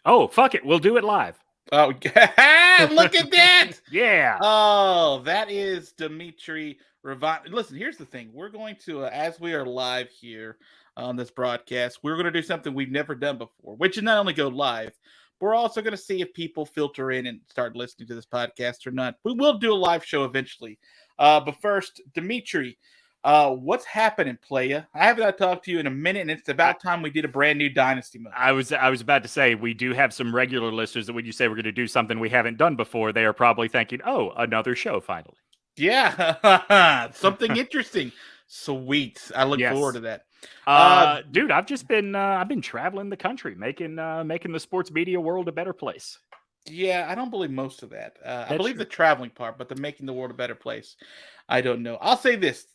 Oh, fuck it. We'll do it live. Oh, look at that! Yeah. Oh, that is Demetri Revan. Listen, here's the thing. We're going to, as we are live here on this broadcast, we're going to do something we've never done before, which is not only go live, but we're also going to see if people filter in and start listening to this podcast or not. We will do a live show eventually. But first, Demetri, what's happening, playa? I haven't talked to you in a minute, and it's I, about time we did a brand new Dynasty mode. I was about to say we do have some regular listeners that when you say we're going to do something we haven't done before, they are probably thinking, "Oh, another show finally." Yeah, something interesting. Sweet. I look forward Yes. to that. Dude, I've been traveling the country, making the sports media world a better place. Yeah, I don't believe most of that. I That's believe the true. traveling part, but the making the world a better place, I don't know. I'll say this.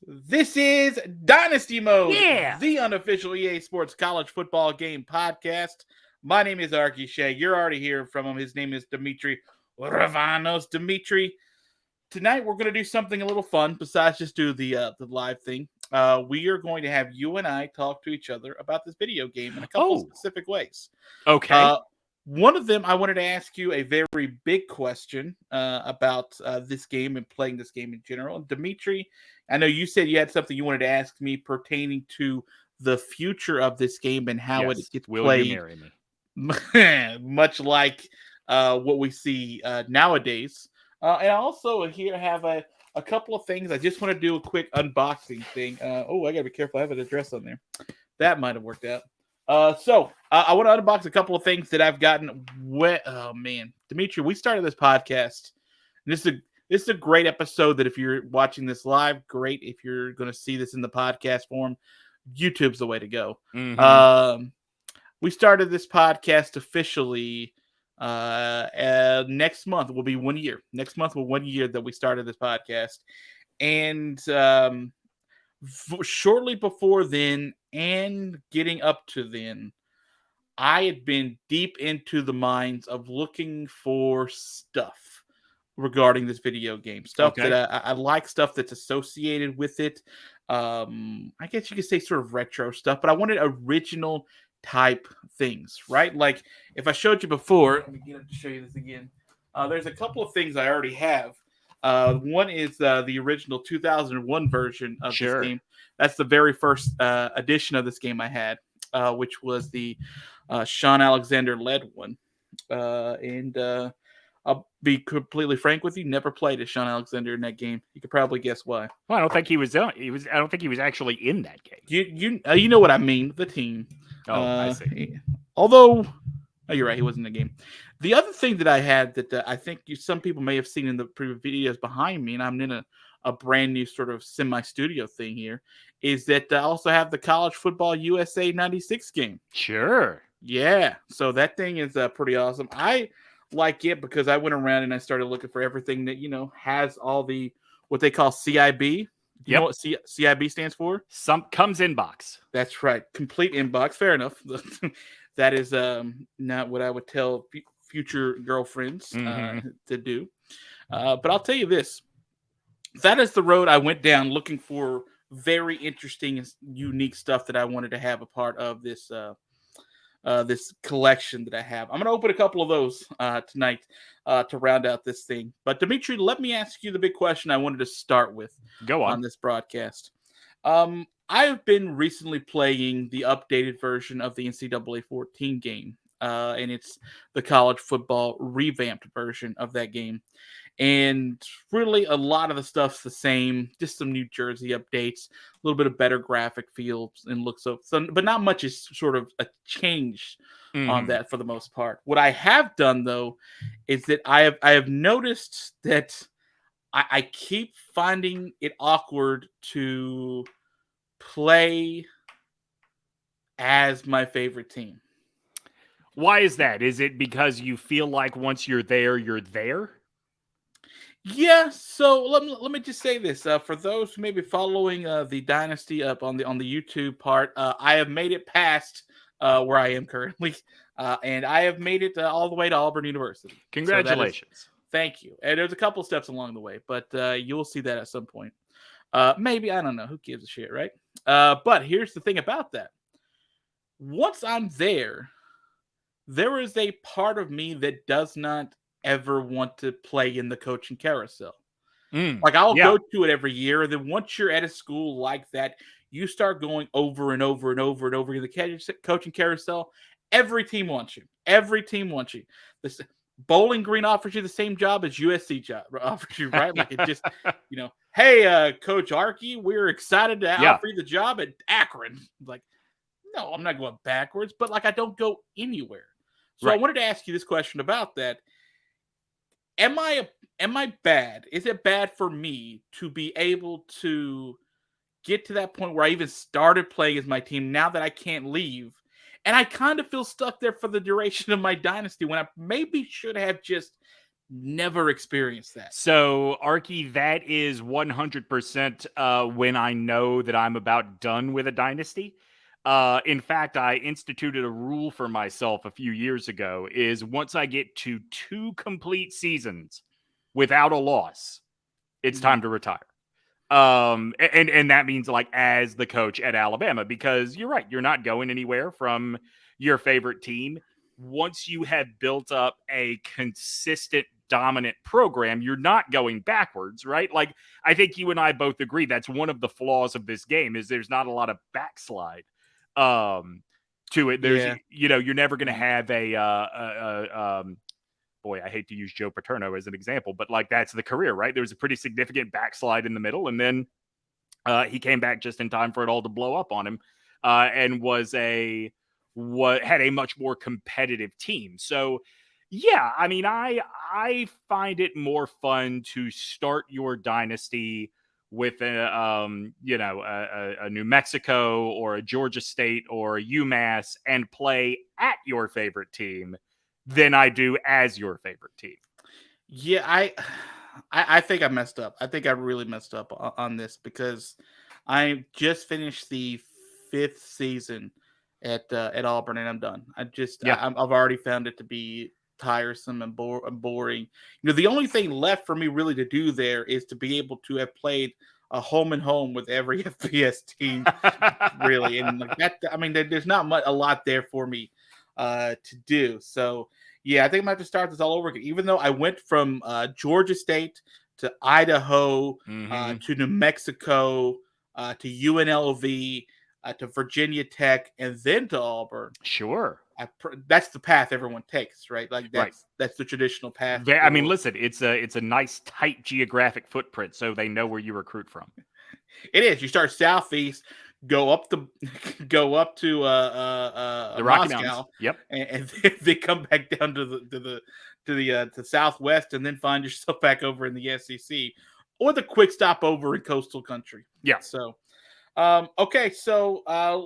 This is Dynasty Mode, Yeah. the unofficial EA Sports college football game podcast. My name is Arky Shea. You're already hearing from him. His name is Demetri Ravanos. Demetri, tonight we're going to do something a little fun besides just do the live thing. We are going to have you and I talk to each other about this video game in a couple of Oh, specific ways. okay. Uh, one of them, I wanted to ask you a very big question about this game and playing this game in general. And Dimitri, I know you said you had something you wanted to ask me pertaining to the future of this game and how it Yes. gets Will you played, marry me? much like what we see nowadays. And I also here have a couple of things. I just want to do a quick unboxing thing. Oh, I got to be careful. I have an address on there. That might have worked out. I want to unbox a couple of things that I've gotten. Oh man, Dimitri, we started this podcast. And this is a great episode. That if you're watching this live, great. If you're going to see this in the podcast form, YouTube's the way to go. Mm-hmm. We started this podcast officially next month. Will be 1 year. Next month will 1 year that we started this podcast, and shortly before then and getting up to then, I had been deep into the minds of looking for stuff regarding this video game. Stuff that Okay. I like, stuff that's associated with it. I guess you could say sort of retro stuff, but I wanted original type things, right? Like if I showed you before, let me get up to show you this again. There's a couple of things I already have. One is the original 2001 version of this Sure. game. That's the very first edition of this game I had, which was the Sean Alexander led one. And I'll be completely frank with you, never played as Sean Alexander in that game. You could probably guess why. Well, I don't think he was. I don't think he was actually in that game. You know what I mean? The team. Oh, I Uh, see. Although, oh, you're right, he wasn't in the game. The other thing that I had that I think some people may have seen in the previous videos behind me, and I'm in a brand new sort of semi-studio thing here, is that I also have the College Football USA '96 game. Sure. Yeah, so that thing is pretty awesome. I like it because I went around and I started looking for everything that has all the what they call CIB. Do you know Yep. what CIB stands for? Some comes in box. That's right, complete inbox. Fair enough. That is not what I would tell future girlfriends Mm-hmm. to do. But I'll tell you this: that is the road I went down looking for very interesting and unique stuff that I wanted to have a part of this this collection that I have. I'm going to open a couple of those tonight to round out this thing. But Dimitri, let me ask you the big question I wanted to start with Go on. on this broadcast. I've been recently playing the updated version of the NCAA 14 game, and it's the college football revamped version of that game. And really, a lot of the stuff's the same, just some New Jersey updates, a little bit of better graphic feels and looks of, but not much is sort of a change on Mm-hmm. that for the most part. What I have done though is that I have noticed that I keep finding it awkward to play as my favorite team. Why is that? Is it because you feel like once you're there, you're there? Yeah, so let me just say this for those who may be following the Dynasty up on the YouTube part. I have made it past where I am currently, and I have made it all the way to Auburn University. So that is Congratulations. thank you. And there's a couple steps along the way, but you'll see that at some point. Maybe I don't know. Who gives a shit, right? But here's the thing about that. Once I'm there, there is a part of me that does not ever want to play in the coaching carousel. Like, I'll Yeah. go to it every year, and then once you're at a school like that, you start going over and over and over and over in the coaching carousel. Every team wants you. Every team wants you. This Bowling Green offers you the same job as USC job offers you, right? Like, it just, hey, Coach Arky, we're excited to Yeah. offer you the job at Akron. Like, no, I'm not going backwards, but like, I don't go anywhere. So I Right. wanted to ask you this question about that. Am I bad? Is it bad for me to be able to get to that point where I even started playing as my team now that I can't leave? And I kind of feel stuck there for the duration of my dynasty when I maybe should have just never experienced that. So, Arky, that is 100% when I know that I'm about done with a dynasty. In fact, I instituted a rule for myself a few years ago is once I get to 2 complete seasons without a loss, it's time to retire. And that means like as the coach at Alabama, because you're right, you're not going anywhere from your favorite team. Once you have built up a consistent dominant program, you're not going backwards, right? Like, I think you and I both agree that's one of the flaws of this game is there's not a lot of backslide to it. There's, Yeah. you're never going to have boy, I hate to use Joe Paterno as an example, but like that's the career, right? There was a pretty significant backslide in the middle, and then he came back just in time for it all to blow up on him, and had a much more competitive team. So, yeah, I mean, I find it more fun to start your dynasty with a New Mexico or a Georgia State or a UMass and play at your favorite team than I do as your favorite team. Yeah, I think I messed up. I think I really messed up on this because I just finished the 5th season at Auburn, and I'm done. I've already found it to be tiresome and boring. The only thing left for me really to do there is to be able to have played a home and home with every FBS team, really, and like that. I mean, there's not a lot there for me to do. So yeah, I think I'm gonna have to start this all over again. Even though I went from Georgia State to Idaho to New Mexico to UNLV to Virginia Tech and then to Auburn. Sure. That's the path everyone takes, right? Like that's the traditional path. I mean, listen, it's a nice tight geographic footprint, so they know where you recruit from. It is. You start southeast, go up to The Rocky Moscow, Mountains. Yep. and they come back down to the southwest, and then find yourself back over in the SEC, or the quick stop over in coastal country. Yeah. So, okay. So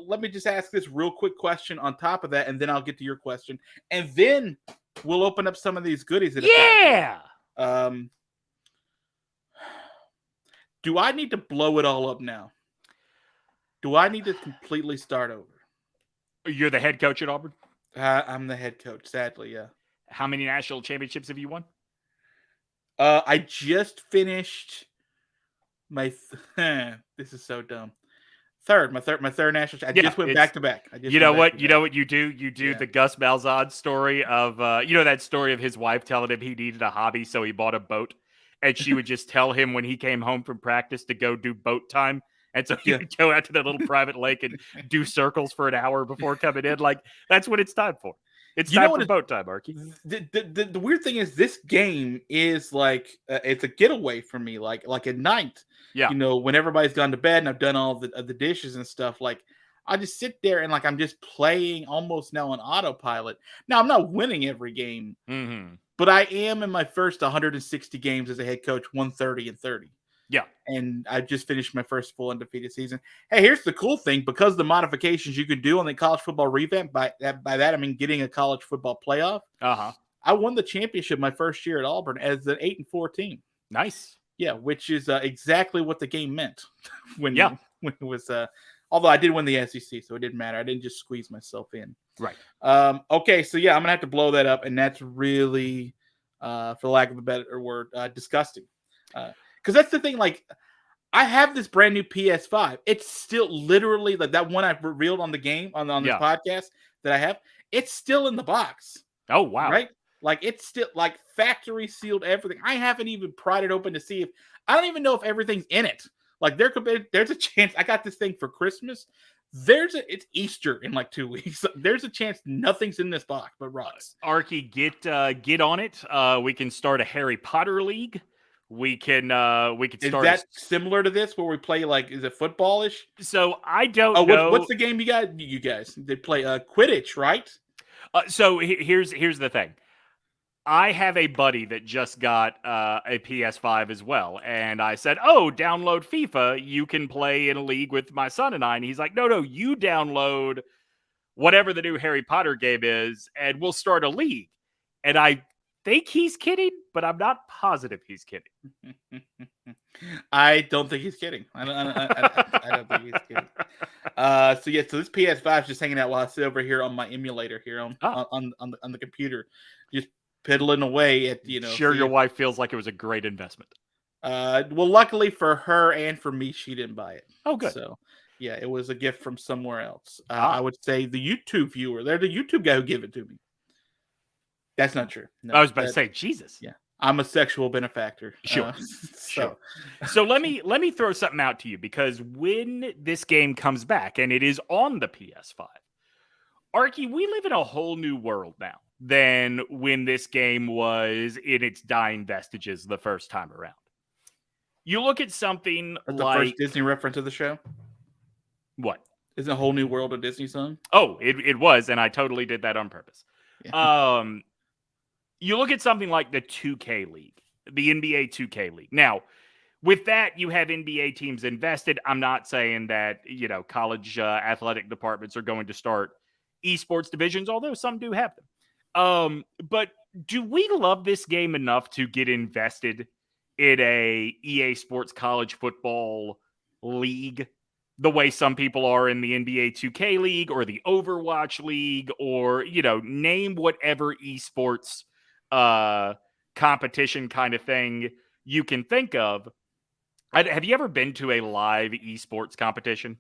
let me just ask this real quick question on top of that, and then I'll get to your question, and then we'll open up some of these goodies. Yeah. Do I need to blow it all up now? Do I need to completely start over? You're the head coach at Auburn? I'm the head coach, sadly, yeah. How many national championships have you won? I just finished my this is so dumb. My third national. I just went back to back. You know what you do? You do the Gus Malzahn story of that story of his wife telling him he needed a hobby, so he bought a boat, and she would just tell him when he came home from practice to go do boat time. And so he would go out to that little private lake and do circles for an hour before coming in. Like, that's what it's time for. It's time for boat time, Arky. The weird thing is this game is like it's a getaway for me. Like at night, when everybody's gone to bed and I've done all the dishes and stuff. Like I just sit there and like I'm just playing almost now on autopilot. Now I'm not winning every game, but I am in my first 160 games as a head coach, 130-30. Yeah. And I just finished my first full undefeated season. Hey, here's the cool thing. Because the modifications you can do on the college football revamp, by that I mean getting a college football playoff. I won the championship my first year at Auburn as an 8-4 team. Nice. Yeah, which is exactly what the game meant when it was although I did win the SEC, so it didn't matter. I didn't just squeeze myself in. Right. Okay, so yeah, I'm gonna have to blow that up, and that's really for lack of a better word, disgusting. Because that's the thing, like, I have this brand new PS5. It's still literally like that one I revealed on the game on this podcast that I have. it's still in the box, Oh, wow. right? Like it's still like factory sealed everything. I haven't even pried it open to see if I don't even know if everything's in it. Like there's a chance I got this thing for Christmas. It's Easter in like 2 weeks. There's a chance nothing's in this box but rocks. Arky, get on it. We can start a Harry Potter league. We can Is start that similar to this where we play like is it footballish? so I don't Oh, know. what's the game you got? You guys they play Quidditch, right? So here's the thing. I have a buddy that just got a PS5 as well, and I said, "Oh, download FIFA. You can play in a league with my son and I." And he's like, "No, you download whatever the new Harry Potter game is, and we'll start a league." And I think he's kidding, but I'm not positive he's kidding. I don't think he's kidding. I don't think he's kidding. So this PS5 is just hanging out while I sit over here on my emulator here on the computer, just piddling away at Sure, your wife feels like it was a great investment. Well, luckily for her and for me, she didn't buy it. Oh, good. So yeah, it was a gift from somewhere else. I would say the YouTube viewer. They're the YouTube guy who gave it to me. That's not true. No, I was about to say, Jesus. Yeah, I'm a sexual benefactor. Sure. Sure. So let me throw something out to you, because when this game comes back and it is on the PS5, Arky, we live in a whole new world now than when this game was in its dying vestiges the first time around. You look at something That's like the first Disney reference of the show. What? Isn't a whole new world a Disney song? Oh, it was, and I totally did that on purpose. Yeah. You look at something like the 2K League, the NBA 2K League. Now, with that, you have NBA teams invested. I'm not saying that, college athletic departments are going to start esports divisions, although some do have them. But do we love this game enough to get invested in a EA Sports college football league the way some people are in the NBA 2K League or the Overwatch League, or, name whatever esports competition kind of thing you can think of? Have you ever been to a live esports competition?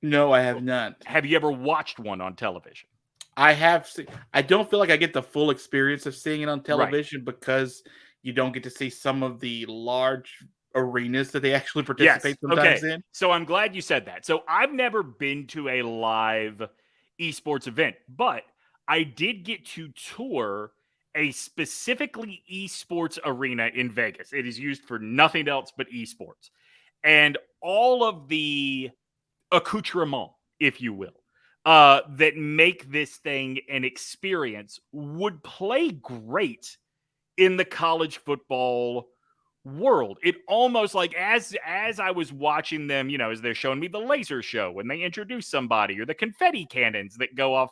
No, I have not. Have you ever watched one on television? I have seen. I don't feel like I get the full experience of seeing it on television because you don't get to see some of the large arenas that they actually participate sometimes in. So I'm glad you said that. So I've never been to a live esports event, but I did get to tour a specifically esports arena in Vegas. It is used for nothing else but esports. And all of the accoutrement, if you will, that make this thing an experience would play great in the college football world. It almost like as I was watching them, as they're showing me the laser show when they introduce somebody, or the confetti cannons that go off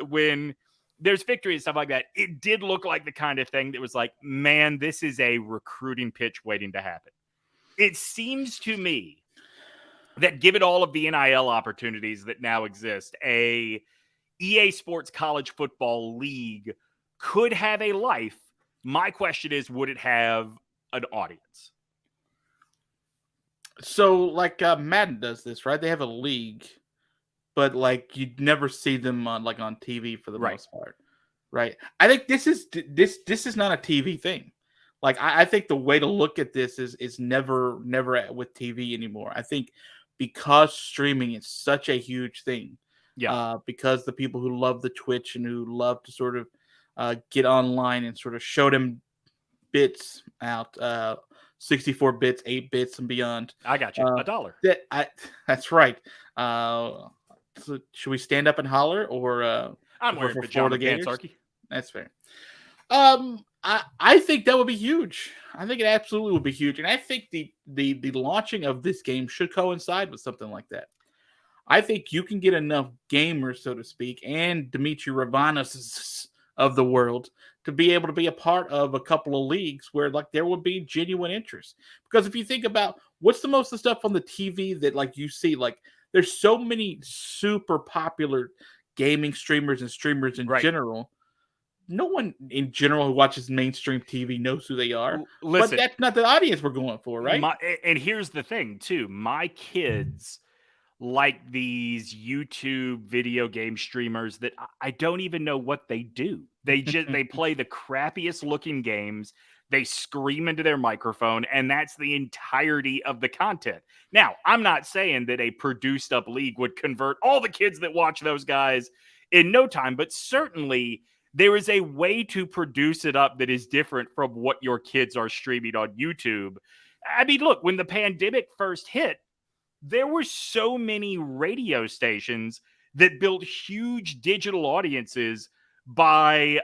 when there's victory and stuff like that, it did look like the kind of thing that was like, man, this is a recruiting pitch waiting to happen. It seems to me that, given all of the NIL opportunities that now exist, a EA Sports college football league could have a life. My question is, would it have an audience? So, like Madden does this, right? They have a league, but like you'd never see them on TV for the most part, right? I think this is not a TV thing. Like I think the way to look at this is never with TV anymore. I think because streaming is such a huge thing, because the people who love the Twitch and who love to sort of get online and sort of show them bits out, 64 bits, 8 bits, and beyond. I got you. $1. That's right. So should we stand up and holler, or I'm wearing pajama pants, Arky? That's fair. I think that would be huge. I think it absolutely would be huge, and I think the launching of this game should coincide with something like that. I think you can get enough gamers, so to speak, and Demetri Ravanos of the world to be able to be a part of a couple of leagues where there would be genuine interest. Because if you think about what's the most of the stuff on the TV that you see, there's so many super popular gaming streamers and streamers in general. No one in general who watches mainstream TV knows who they are. Listen, but that's not the audience we're going for, right? And here's the thing, too. My kids like these YouTube video game streamers that I don't even know what they do. They play the crappiest looking games. They scream into their microphone, and that's the entirety of the content. Now, I'm not saying that a produced up league would convert all the kids that watch those guys in no time, but certainly there is a way to produce it up that is different from what your kids are streaming on YouTube. I mean, look, when the pandemic first hit, there were so many radio stations that built huge digital audiences by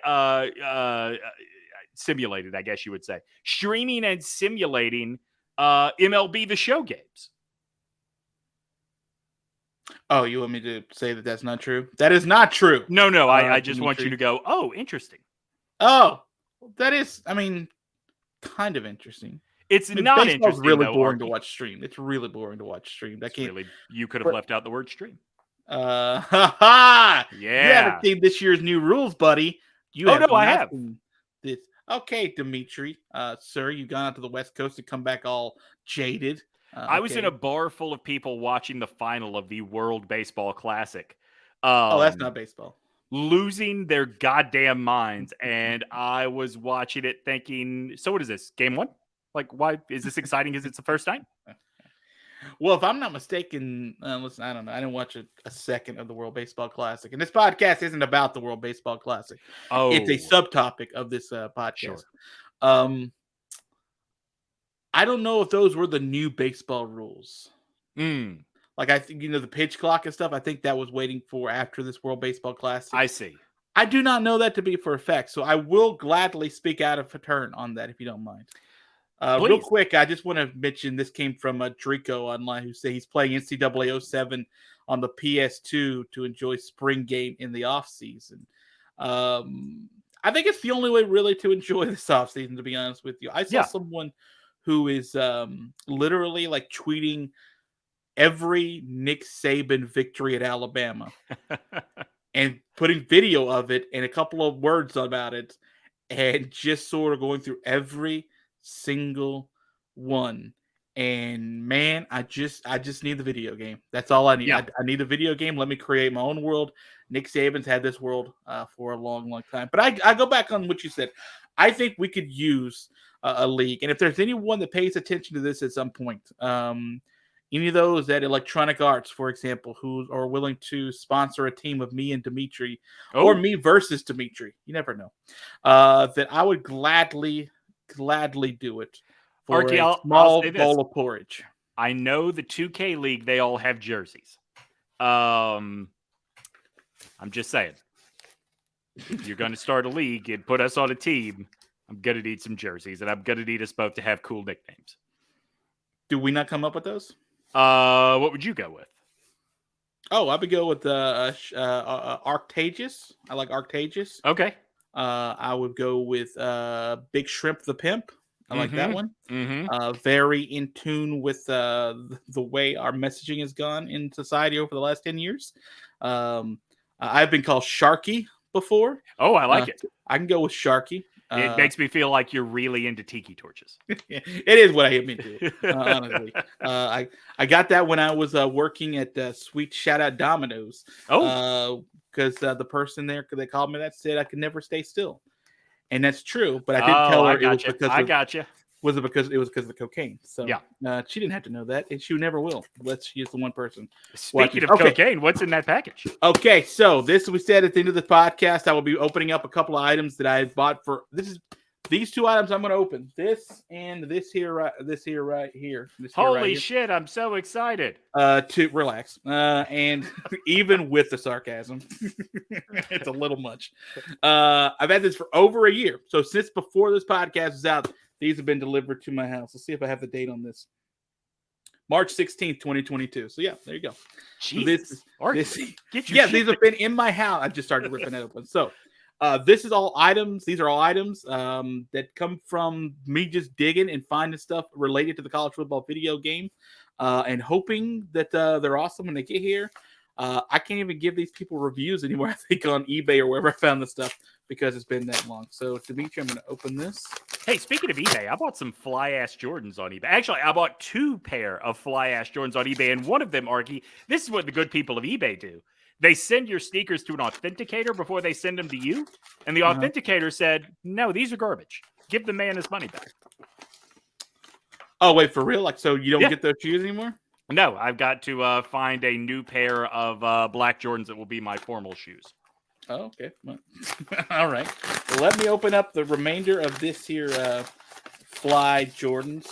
simulated, I guess you would say, streaming and simulating MLB The Show games. Oh, you want me to say that that's not true? That is not true. No, I just want you to go, oh, interesting. Oh, that is, I mean, kind of interesting. It's not interesting. Really though, boring Arky. to watch stream. It's really boring to watch stream. That can't. Really, you could have left out the word stream. Yeah. You haven't seen this year's new rules, buddy. I have. This. Okay, Demetri, sir, you've gone out to the West Coast to come back all jaded. I was in a bar full of people watching the final of the World Baseball Classic. That's not baseball. Losing their goddamn minds, and I was watching it thinking, so what is this, game one? Like, why is this exciting because it's the first time? Well, if I'm not mistaken, listen, I don't know. I didn't watch a second of the World Baseball Classic. And this podcast isn't about the World Baseball Classic. Oh. It's a subtopic of this podcast. Sure. I don't know if those were the new baseball rules. Like, I think, the pitch clock and stuff, I think that was waiting for after this World Baseball Classic. I see. I do not know that to be for a fact, so I will gladly speak out of turn on that if you don't mind. Real quick, I just want to mention this came from Drico online, who said he's playing NCAA 07 on the PS2 to enjoy spring game in the off season. I think it's the only way really to enjoy this off season, to be honest with you. I saw someone who is literally like tweeting every Nick Saban victory at Alabama and putting video of it and a couple of words about it, and just sort of going through every single one. And man, I just need the video game. That's all I need. I need a video game. Let me create my own world. Nick Saban's had this world for a long time. But I go back on what you said. I think we could use a league. And if there's anyone that pays attention to this at some point, any of those at Electronic Arts, for example, who are willing to sponsor a team of me and Demetri, or me versus Demetri, you never know, that I would gladly do it for Arky, a small bowl of porridge. I know the 2K League, they all have jerseys. I'm just saying. If you're going to start a league and put us on a team, I'm going to need some jerseys, and I'm going to need us both to have cool nicknames. Do we not come up with those? What would you go with? Oh, I would go with Arctagious. I like Arctagious. Okay. I would go with Big Shrimp the Pimp. I like that one. Very in tune with the way our messaging has gone in society over the last 10 years. I've been called Sharky before. Oh, I like it. I can go with Sharky. It makes me feel like you're really into tiki torches. It is what I am into, honestly. I got that when I was working at Sweet Shout Out Domino's. Because the person there, they called me that, said I could never stay still. And that's true, but I didn't tell her it was because was it because of the cocaine? So she didn't have to know that, and she never will. She is the one person. Speaking of cocaine, what's in that package? Okay, so we said at the end of the podcast, I will be opening up a couple of items that I bought for these two items. I'm going to open this and this here right here. Holy shit! I'm so excited. To relax, and even with the sarcasm, it's a little much. I've had this for over a year, so since before this podcast is out. These have been delivered to my house. Let's see if I have the date on this. March 16th, 2022. So, yeah, there you go. Jesus. These have been in my house. I just started ripping it open. So, this is all items. These are all items that come from me just digging and finding stuff related to the college football video game and hoping that they're awesome when they get here. I can't even give these people reviews anymore, I think, on eBay or wherever I found the stuff because it's been that long. So, Demetri, I'm going to open this. Hey, speaking of eBay, I bought some fly-ass Jordans on eBay. Actually, I bought 2 pair of fly-ass Jordans on eBay, and one of them, Arky, this is what the good people of eBay do. They send your sneakers to an authenticator before they send them to you, and the authenticator said, no, these are garbage. Give the man his money back. Oh, wait, for real? Like, so you don't get those shoes anymore? No, I've got to find a new pair of black Jordans that will be my formal shoes. Oh, okay. Well, all right. Well, let me open up the remainder of this here Fly Jordans.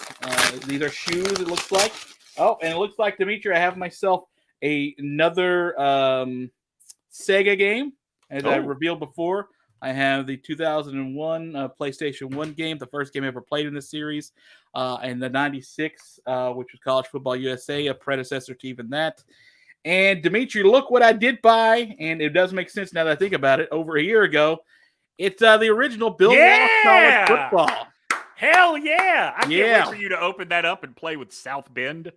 These are shoes, it looks like. Oh, and it looks like, Demetri, I have myself another Sega game. As I revealed before, I have the 2001 PlayStation 1 game, the first game I ever played in this series, and the 96, which was College Football USA, a predecessor to even that. And Demetri, look what I did buy, and it does make sense now that I think about it, over a year ago. It's the original Bill Walsh College Football. Hell yeah! I can't wait for you to open that up and play with South Bend.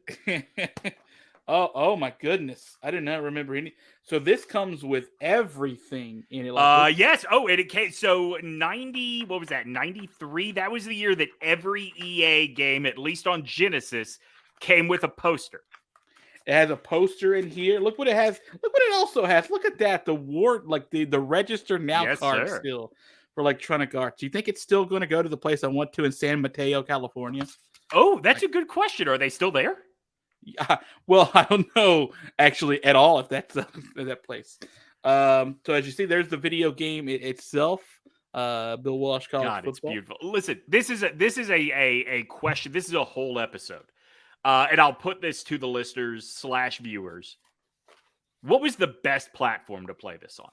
Oh my goodness. I did not remember any. So this comes with everything in it. Like yes. Oh, and it came. So 90, what was that? 93? That was the year that every EA game, at least on Genesis, came with a poster. It has a poster in here. Look what it has. Look what it also has. Look at that. The ward, like the register now card still for Electronic Arts. Do you think it's still going to go to the place I want to in San Mateo, California? Oh, that's a good question. Are they still there? Yeah, well, I don't know actually at all if that's that place. So as you see, there's the video game itself. Bill Walsh College Football. It's beautiful. Listen, this is a question. This is a whole episode. And I'll put this to the listeners / viewers. What was the best platform to play this on?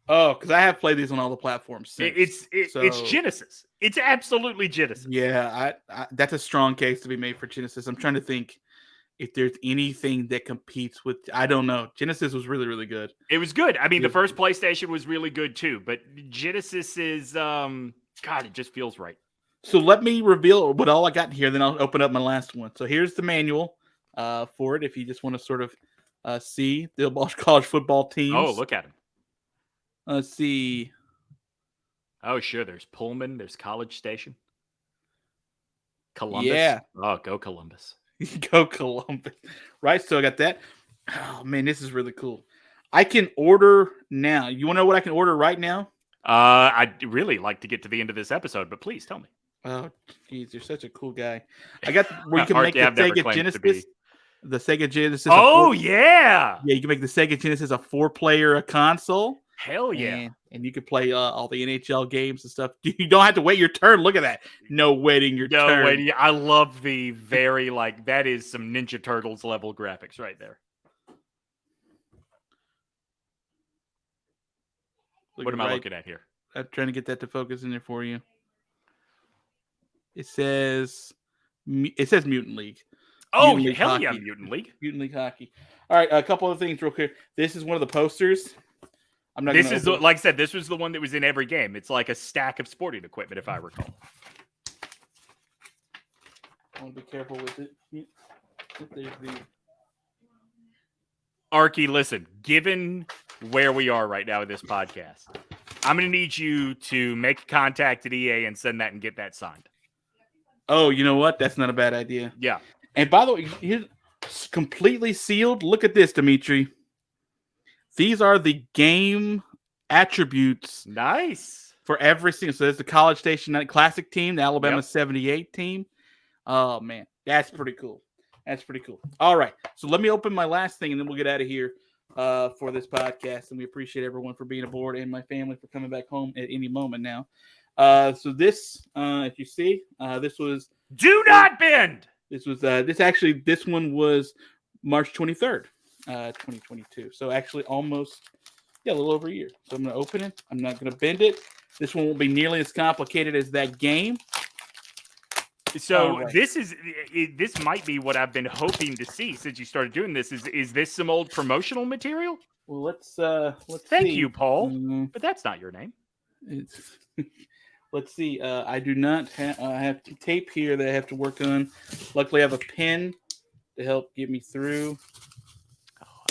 Oh, because I have played these on all the platforms since. It's Genesis. It's absolutely Genesis. Yeah, I that's a strong case to be made for Genesis. I'm trying to think if there's anything that competes with. I don't know. Genesis was really, really good. It was good. I mean, the first PlayStation was really good too, but Genesis is God, it just feels right. So let me reveal what all I got in here, then I'll open up my last one. So here's the manual for it if you just want to sort of see the Walsh College football teams. Oh, look at him. Let's see. Oh, sure. There's Pullman. There's College Station. Columbus. Yeah. Oh, go Columbus. Go Columbus. Right, so I got that. Oh, man, this is really cool. I can order now. You want to know what I can order right now? I'd really like to get to the end of this episode, but please tell me. Oh, geez, you're such a cool guy. I got where you can make the Sega Genesis. The Sega Genesis. Oh, yeah. Yeah, you can make the Sega Genesis a 4-player console. Hell yeah. And you can play all the NHL games and stuff. You don't have to wait your turn. Look at that. No waiting your turn. No waiting. I love the very, that is some Ninja Turtles level graphics right there. What am I looking at here? I'm trying to get that to focus in there for you. It says Mutant League. Oh, Mutant League hell Hockey. Yeah, Mutant League. Mutant League Hockey. All right, a couple of things real quick. This is one of the posters. I'm not. This is like I said. This was the one that was in every game. It's like a stack of sporting equipment, if I recall. I want to be careful with it. There's the Arky, listen. Given where we are right now in this podcast, I'm going to need you to make contact at EA and send that and get that signed. Oh, you know what? That's not a bad idea. Yeah. And by the way, here's completely sealed. Look at this, Demetri. These are the game attributes. Nice. For every single. So there's the College Station Classic team, the Alabama 78 team. Oh, man. That's pretty cool. That's pretty cool. All right. So let me open my last thing, and then we'll get out of here for this podcast. And we appreciate everyone for being aboard and my family for coming back home at any moment now. So this, if you see, this was. Do not bend. This was this one was March 23rd. 2022. So actually almost, a little over a year. So I'm going to open it. I'm not going to bend it. This one won't be nearly as complicated as that game. So right. This might be what I've been hoping to see since you started doing this. Is this some old promotional material? Well, let's Thank see. you, Paul. But that's not your name. Let's see. I do not have tape here that I have to work on. Luckily, I have a pen to help get me through.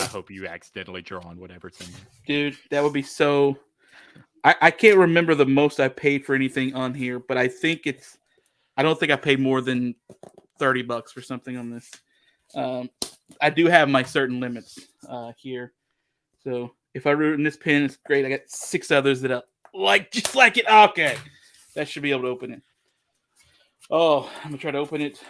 I hope you accidentally draw on whatever's in there. Dude, that would be so... I can't remember the most I paid for anything on here, but I think it's... I don't think I paid more than $30 for something on this. I do have my certain limits here. So if I ruin this pin, it's great. I got 6 others that I like, just like it. Okay. That should be able to open it. Oh, I'm going to try to open it.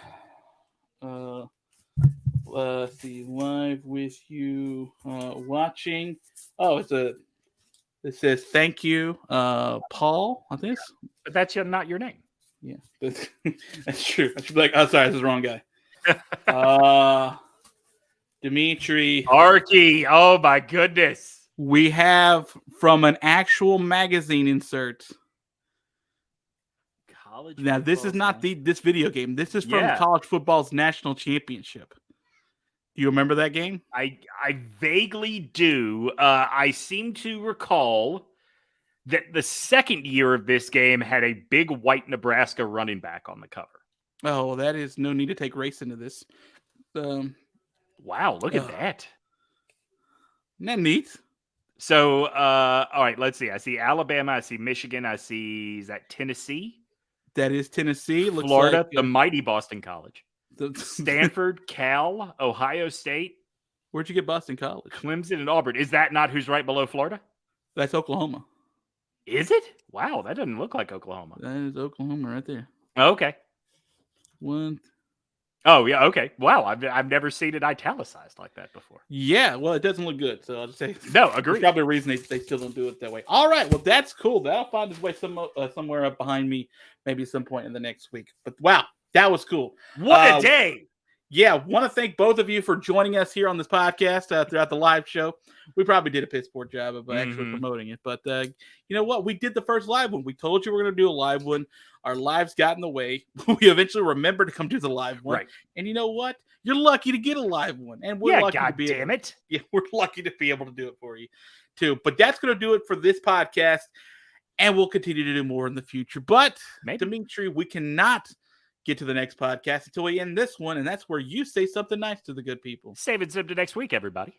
Let's see. Live with you watching. Oh, it says thank you, Paul, on this. But that's not your name. Yeah, that's true. I should be like, oh, sorry, this is the wrong guy. Demetri. Arky. Oh, my goodness. We have from an actual magazine insert. College now, this is not this video game. This is from college football's national championship. Do you remember that game? I vaguely do. I seem to recall that the second year of this game had a big white Nebraska running back on the cover. Oh, well, that is no need to take race into this. Wow, look at that. Isn't that neat? So, all right, let's see. I see Alabama. I see Michigan. I see, is that Tennessee? That is Tennessee. Looks Florida, like, the mighty Boston College. Stanford, Cal, Ohio State. Where'd you get Boston College? Clemson and Auburn. Is that not who's right below Florida? That's Oklahoma. Is it? Wow, that doesn't look like Oklahoma. That is Oklahoma right there. Okay. One. Oh, yeah, okay. Wow, I've never seen it italicized like that before. Yeah, well, it doesn't look good, so I'll just say... No, agree. There's probably a reason they still don't do it that way. All right, well, that's cool. That'll find its way somewhere up behind me, maybe some point in the next week. But, wow, that was cool. What a day! Yeah, want to thank both of you for joining us here on this podcast throughout the live show. We probably did a piss poor job of actually promoting it. But you know what? We did the first live one. We told you we're going to do a live one. Our lives got in the way. We eventually remembered to come do the live one. Right. And you know what? You're lucky to get a live one. And we're lucky to be damn it. Yeah, we're lucky to be able to do it for you, too. But that's going to do it for this podcast. And we'll continue to do more in the future. But, Demetri, we cannot get to the next podcast until we end this one, and that's where you say something nice to the good people. Save it to next week, everybody.